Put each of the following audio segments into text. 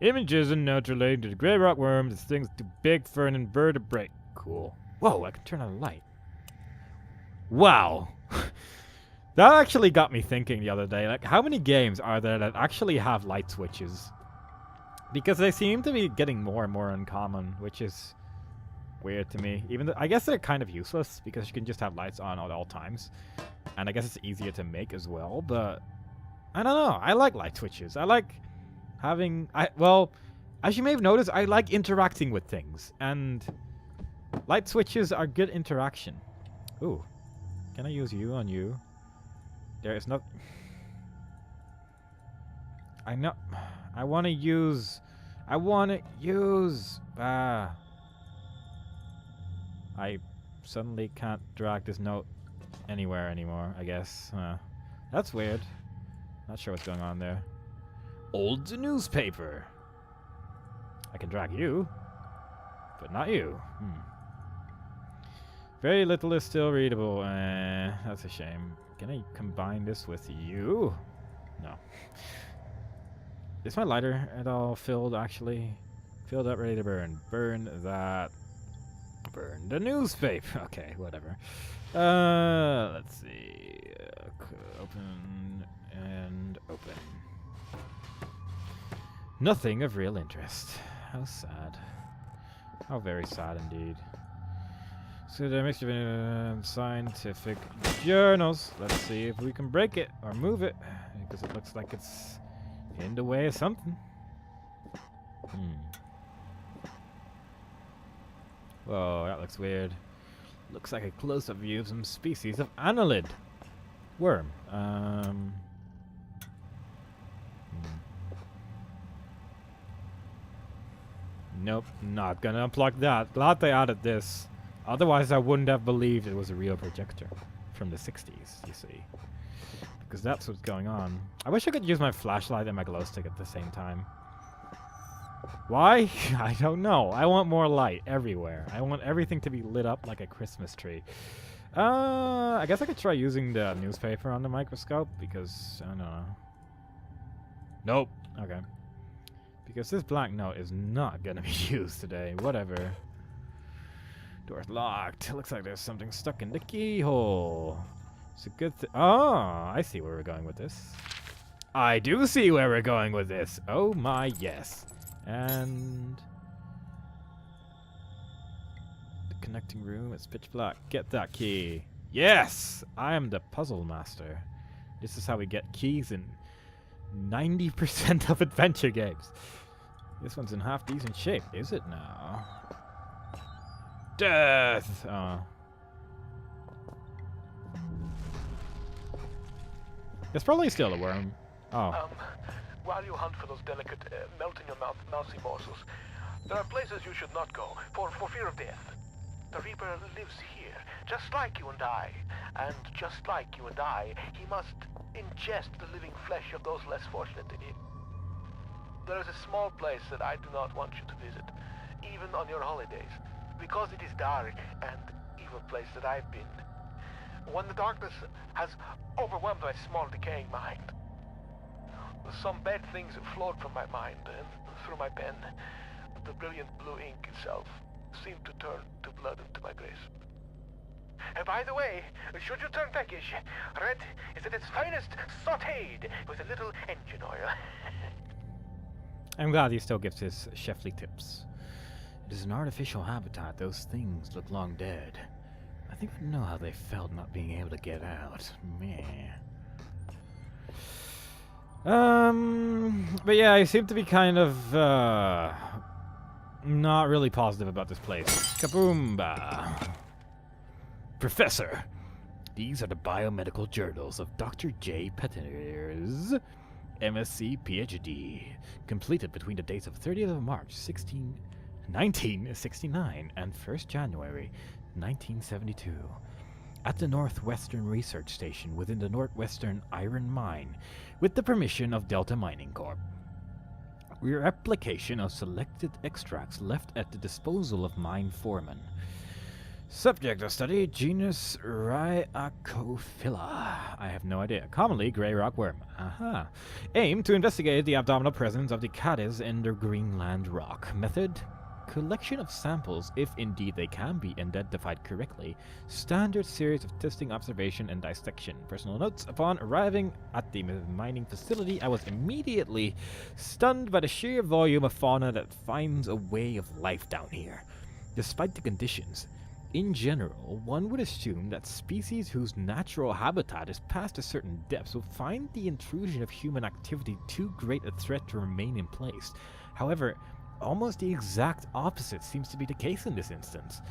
Images and notes related to the gray rock worms, its things too big for an invertebrate. Cool. Whoa, I can turn on a light. Wow. That actually got me thinking the other day, like, how many games are there that actually have light switches? Because they seem to be getting more and more uncommon, which is weird to me. Even though, I guess they're kind of useless, because you can just have lights on at all times. And I guess it's easier to make as well, but I don't know. I like light switches. I like having... well, as you may have noticed, I like interacting with things. And light switches are good interaction. Ooh. Can I use you on you? There is not... I know... I want to use... I suddenly can't drag this note anywhere anymore, I guess. That's weird. Not sure what's going on there. Old newspaper. I can drag you, but not you. Very little is still readable. That's a shame. Can I combine this with you? No. Is my lighter at all filled, actually? Filled up, ready to burn. Burn that. Burn the newspaper. Okay, whatever. Let's see. Open and open. Nothing of real interest. How sad. How very sad indeed. So the mixture of scientific journals. Let's see if we can break it or move it, because it looks like it's in the way of something. Whoa, that looks weird. Looks like a close-up view of some species of annelid worm. Nope, not gonna unplug that. Glad they added this. Otherwise, I wouldn't have believed it was a real projector from the 60s, you see. Because that's what's going on. I wish I could use my flashlight and my glow stick at the same time. Why? I don't know. I want more light everywhere. I want everything to be lit up like a Christmas tree. I guess I could try using the newspaper on the microscope, because, I don't know. Nope. Okay. Because this black note is not gonna be used today. Whatever. Door's locked. Looks like there's something stuck in the keyhole. It's a good thing. Oh, I see where we're going with this. I do see where we're going with this. Oh my, yes. And the connecting room, it's pitch black. Get that key. Yes! I am the puzzle master. This is how we get keys in 90% of adventure games. This one's in half decent shape, is it now? Death! Oh. There's probably still a worm. Oh. While you hunt for those delicate, melt-in-your-mouth mousy morsels, there are places you should not go, for fear of death. The Reaper lives here, just like you and I. And just like you and I, he must ingest the living flesh of those less fortunate than him. There is a small place that I do not want you to visit, even on your holidays, because it is dark and evil place that I've been. When the darkness has overwhelmed my small decaying mind, some bad things flowed from my mind and through my pen. The brilliant blue ink itself seemed to turn to blood into my grasp. And by the way, should you turn peckish, red is at its finest sautéed with a little engine oil. I'm glad he still gives his chefly tips. It is an artificial habitat. Those things look long dead. I think I know how they felt not being able to get out. Meh. But yeah, I seem to be kind of, not really positive about this place. Kaboomba! Professor, these are the biomedical journals of Dr. J. Pettiner's MSc PhD, completed between the dates of 30th of March 1969 and 1st January 1972. At the Northwestern Research Station within the Northwestern Iron Mine, with the permission of Delta Mining Corp. Replication of selected extracts left at the disposal of mine foreman. Subject of study, genus Rhyacophila. I have no idea. Commonly gray rockworm. Aha. Aim to investigate the abdominal presence of the caddis in the Greenland rock. Method? Collection of samples, if indeed they can be identified correctly. Standard series of testing, observation, and dissection. Personal notes. Upon arriving at the mining facility, I was immediately stunned by the sheer volume of fauna that finds a way of life down here. Despite the conditions, in general, one would assume that species whose natural habitat is past a certain depth will find the intrusion of human activity too great a threat to remain in place. However, almost the exact opposite seems to be the case in this instance.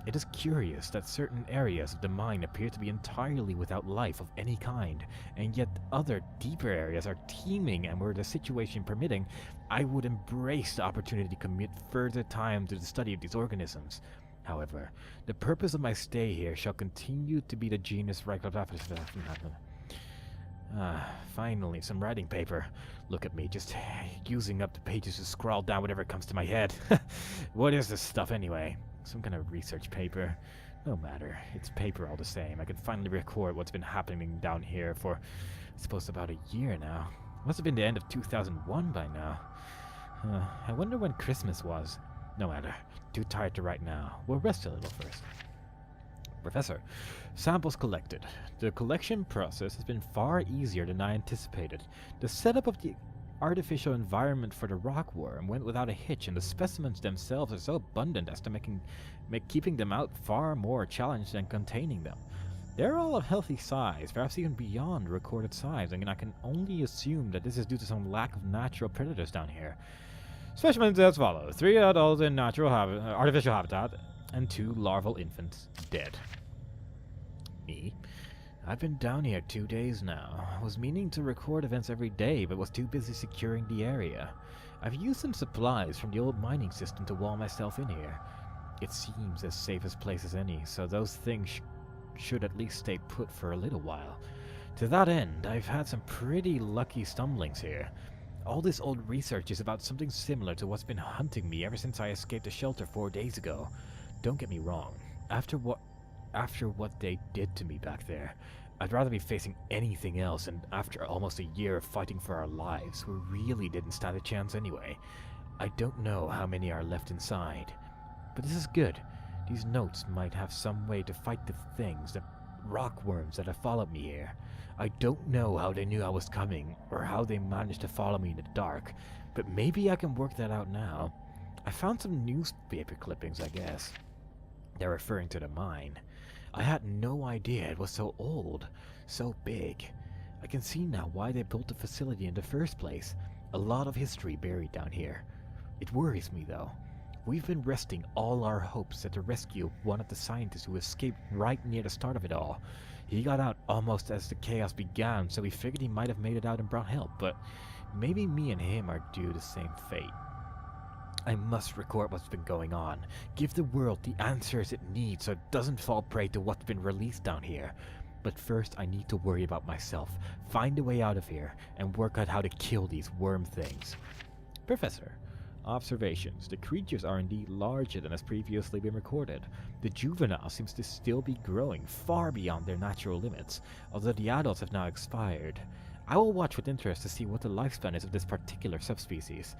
It is curious that certain areas of the mine appear to be entirely without life of any kind, and yet other deeper areas are teeming, and were the situation permitting, I would embrace the opportunity to commit further time to the study of these organisms. However, the purpose of my stay here shall continue to be the genus finally, some writing paper. Look at me, just using up the pages to scrawl down whatever comes to my head. What is this stuff anyway? Some kind of research paper. No matter, it's paper all the same. I can finally record what's been happening down here for, I suppose, about a year now. Must have been the end of 2001 by now. I wonder when Christmas was. No matter. Too tired to write now. We'll rest a little first. Professor, samples collected. The collection process has been far easier than I anticipated. The setup of the artificial environment for the rockworm went without a hitch, and the specimens themselves are so abundant as to make keeping them out far more challenged than containing them. They're all of healthy size, perhaps even beyond recorded size, and I can only assume that this is due to some lack of natural predators down here. Specimens as follows: 3 adults in artificial habitat, and 2 larval infants dead. Me? I've been down here 2 days now. I was meaning to record events every day, but was too busy securing the area. I've used some supplies from the old mining system to wall myself in here. It seems as safe a place as any, so those things should at least stay put for a little while. To that end, I've had some pretty lucky stumblings here. All this old research is about something similar to what's been hunting me ever since I escaped the shelter 4 days ago. Don't get me wrong. After what they did to me back there, I'd rather be facing anything else, and after almost a year of fighting for our lives, we really didn't stand a chance anyway. I don't know how many are left inside. But this is good. These notes might have some way to fight the things, the rockworms that have followed me here. I don't know how they knew I was coming, or how they managed to follow me in the dark, but maybe I can work that out now. I found some newspaper clippings, I guess. They're referring to the mine. I had no idea it was so old, so big. I can see now why they built the facility in the first place. A lot of history buried down here. It worries me, though. We've been resting all our hopes at the rescue of one of the scientists who escaped right near the start of it all. He got out almost as the chaos began, so we figured he might have made it out and brought help, but maybe me and him are due the same fate. I must record what's been going on, give the world the answers it needs so it doesn't fall prey to what's been released down here. But first I need to worry about myself, find a way out of here, and work out how to kill these worm things. Professor, observations. The creatures are indeed larger than has previously been recorded. The juvenile seems to still be growing far beyond their natural limits, although the adults have now expired. I will watch with interest to see what the lifespan is of this particular subspecies.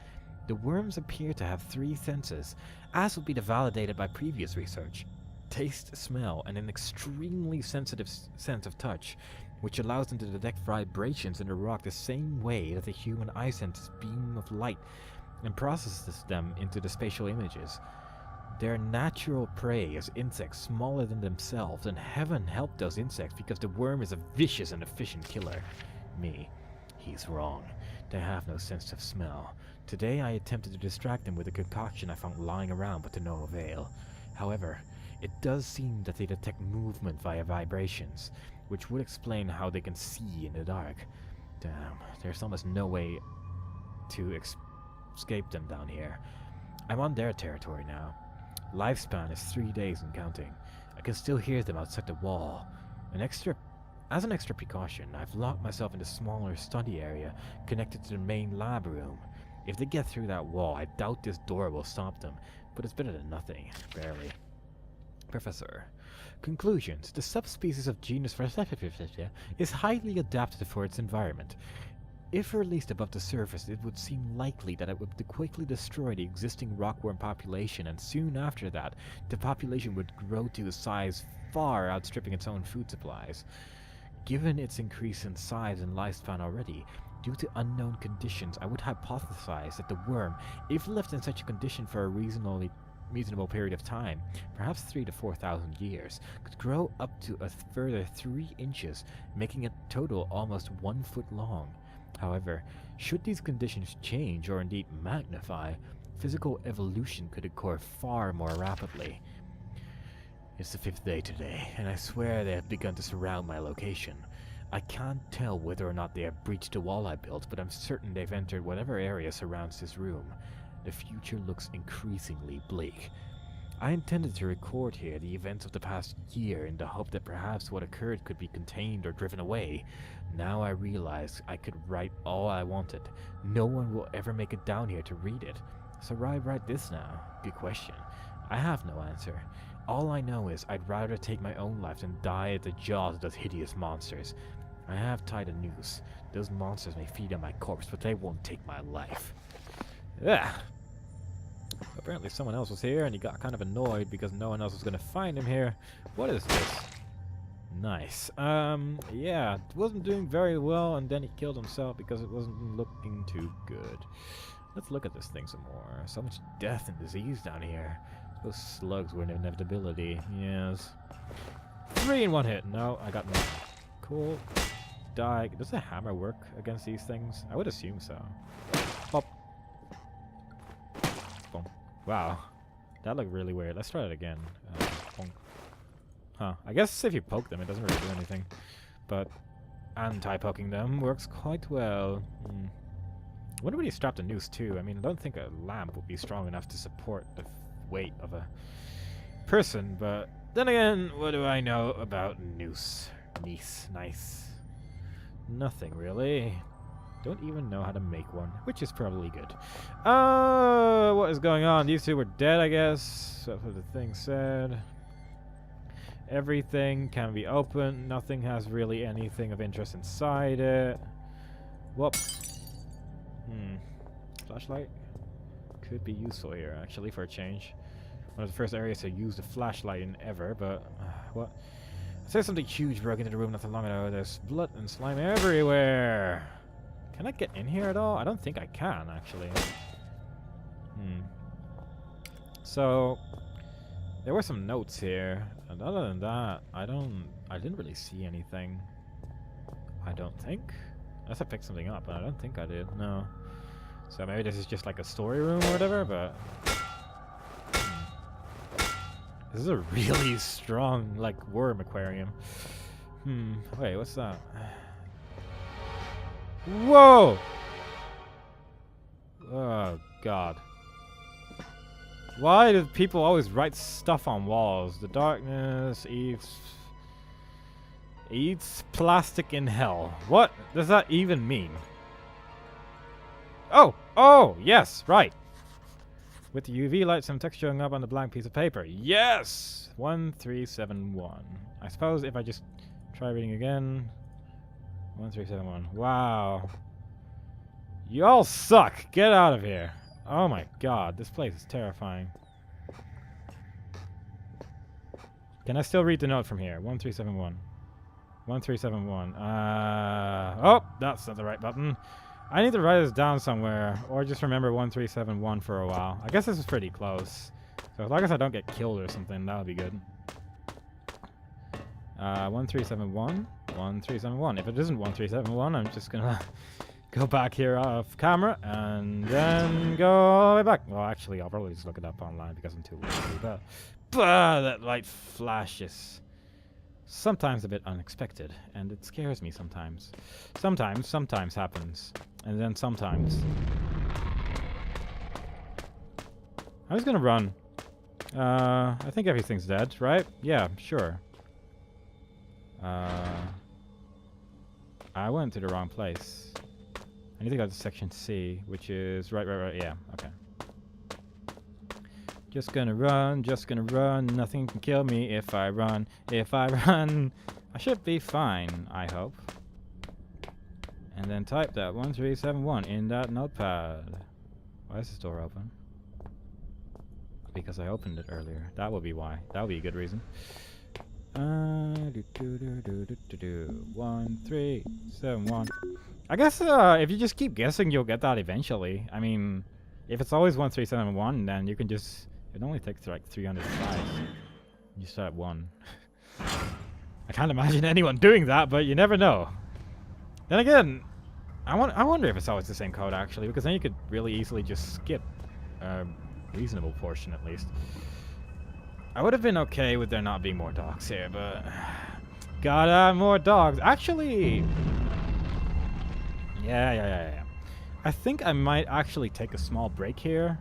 The worms appear to have 3 senses, as would be validated by previous research: taste, smell, and an extremely sensitive sense of touch, which allows them to detect vibrations in the rock the same way that the human eye senses beam of light and processes them into the spatial images. Their natural prey is insects smaller than themselves, and heaven help those insects because the worm is a vicious and efficient killer. Me, he's wrong. They have no sense of smell. Today I attempted to distract them with a concoction I found lying around, but to no avail. However, it does seem that they detect movement via vibrations, which would explain how they can see in the dark. Damn, there's almost no way to escape them down here. I'm on their territory now. Lifespan is 3 days and counting. I can still hear them outside the wall. As an extra precaution, I've locked myself in a smaller study area connected to the main lab room. If they get through that wall, I doubt this door will stop them, but it's better than nothing, barely. Professor. Conclusions. The subspecies of genus Vertebrata is highly adapted for its environment. If released above the surface, it would seem likely that it would quickly destroy the existing rockworm population, and soon after that, the population would grow to a size far outstripping its own food supplies. Given its increase in size and lifespan already, due to unknown conditions, I would hypothesize that the worm, if left in such a condition for a reasonable period of time, perhaps 3,000 to 4,000 years, could grow up to a further 3 inches, making it total almost 1 foot long. However, should these conditions change or indeed magnify, physical evolution could occur far more rapidly. It's the 5th day today, and I swear they have begun to surround my location. I can't tell whether or not they have breached the wall I built, but I'm certain they've entered whatever area surrounds this room. The future looks increasingly bleak. I intended to record here the events of the past year in the hope that perhaps what occurred could be contained or driven away. Now I realize I could write all I wanted. No one will ever make it down here to read it. So why write this now? Good question. I have no answer. All I know is I'd rather take my own life than die at the jaws of those hideous monsters. I have tied a noose. Those monsters may feed on my corpse, but they won't take my life. Ugh. Apparently someone else was here and he got kind of annoyed because no one else was going to find him here. What is this? Nice. Yeah, it wasn't doing very well, and then he killed himself because it wasn't looking too good. Let's look at this thing some more. So much death and disease down here. Those slugs were an inevitability. Yes. 3 in 1 hit. No, I got nothing. Cool. Die. Does the hammer work against these things? I would assume so. Pop. Boom. Wow. That looked really weird. Let's try it again. Boom. Huh. I guess if you poke them, it doesn't really do anything. But anti-poking them works quite well. I wonder when you strapped a noose too. I mean, I don't think a lamp would be strong enough to support the weight of a person, but then again, what do I know about noose? Nice. Nothing really. Don't even know how to make one, which is probably good. What is going on? These two were dead, I guess. That's what the thing said. Everything can be opened. Nothing has really anything of interest inside it. Whoop. Flashlight? Could be useful here, actually, for a change. One of the first areas to use the flashlight in ever, but... what? I said something huge broke into the room not so long ago. There's blood and slime everywhere. Can I get in here at all? I don't think I can, actually. So... there were some notes here, and other than that, I didn't really see anything. I don't think. Unless I picked something up, but I don't think I did, no. So maybe this is just like a story room or whatever, but... This is a really strong, like, worm aquarium. Wait, what's that? Whoa! Oh, God. Why do people always write stuff on walls? The darkness eats plastic in hell. What does that even mean? Oh, yes, right. With the UV light, some text showing up on the blank piece of paper. Yes! 1371. I suppose if I just try reading again. 1371. Wow. Y'all suck. Get out of here. Oh my god, this place is terrifying. Can I still read the note from here? 1371. 1371. Oh, that's not the right button. I need to write this down somewhere, or just remember 1371 for a while. I guess this is pretty close. So as long as I don't get killed or something, that would be good. 1371. 1371. If it isn't 1371, I'm just gonna go back here off camera and then go all the way back. Well, actually, I'll probably just look it up online because I'm too lazy. But that light flashes. Sometimes a bit unexpected, and it scares me sometimes. Sometimes happens, and then sometimes. I'm just gonna run. I think everything's dead, right? Yeah, sure. I went to the wrong place. I need to go to section C, which is right, yeah, okay. Just gonna run, nothing can kill me if I run. If I run, I should be fine, I hope. And then type that 1371 in that notepad. Why is this door open? Because I opened it earlier. That would be why. That would be a good reason. 1371. I guess if you just keep guessing, you'll get that eventually. I mean, if it's always 1371, then you can just... It only takes like 300 tries. You start at 1. I can't imagine anyone doing that, but you never know. Then again, I wonder if it's always the same code actually, because then you could really easily just skip a reasonable portion at least. I would have been okay with there not being more dogs here, but gotta have more dogs. Actually, yeah. I think I might actually take a small break here,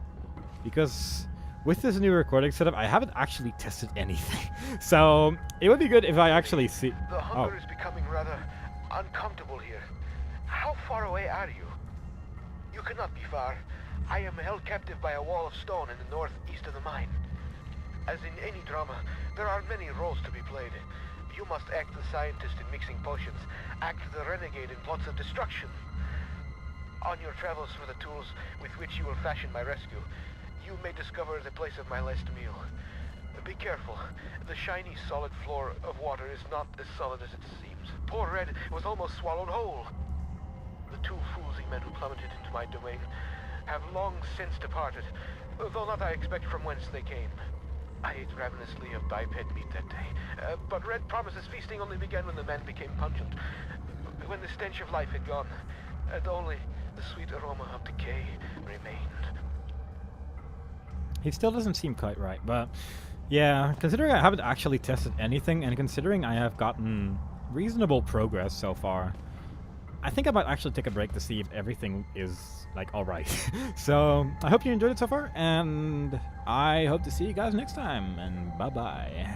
because with this new recording setup, I haven't actually tested anything. So it would be good if I actually see. The hunger is becoming rather uncomfortable here. How far away are you? You cannot be far. I am held captive by a wall of stone in the northeast of the mine. As in any drama, there are many roles to be played. You must act the scientist in mixing potions, act the renegade in plots of destruction. On your travels for the tools with which you will fashion my rescue, you may discover the place of my last meal. Be careful. The shiny, solid floor of water is not as solid as it seems. Poor Red was almost swallowed whole. The 2 foolsy men who plummeted into my domain have long since departed, though not I expect from whence they came. I ate ravenously of biped meat that day, but Red promises feasting only began when the man became pungent, when the stench of life had gone, and only the sweet aroma of decay remained. He still doesn't seem quite right, but yeah, considering I haven't actually tested anything, and considering I have gotten reasonable progress so far, I think I might actually take a break to see if everything is, like, alright. So, I hope you enjoyed it so far, and I hope to see you guys next time, and bye-bye.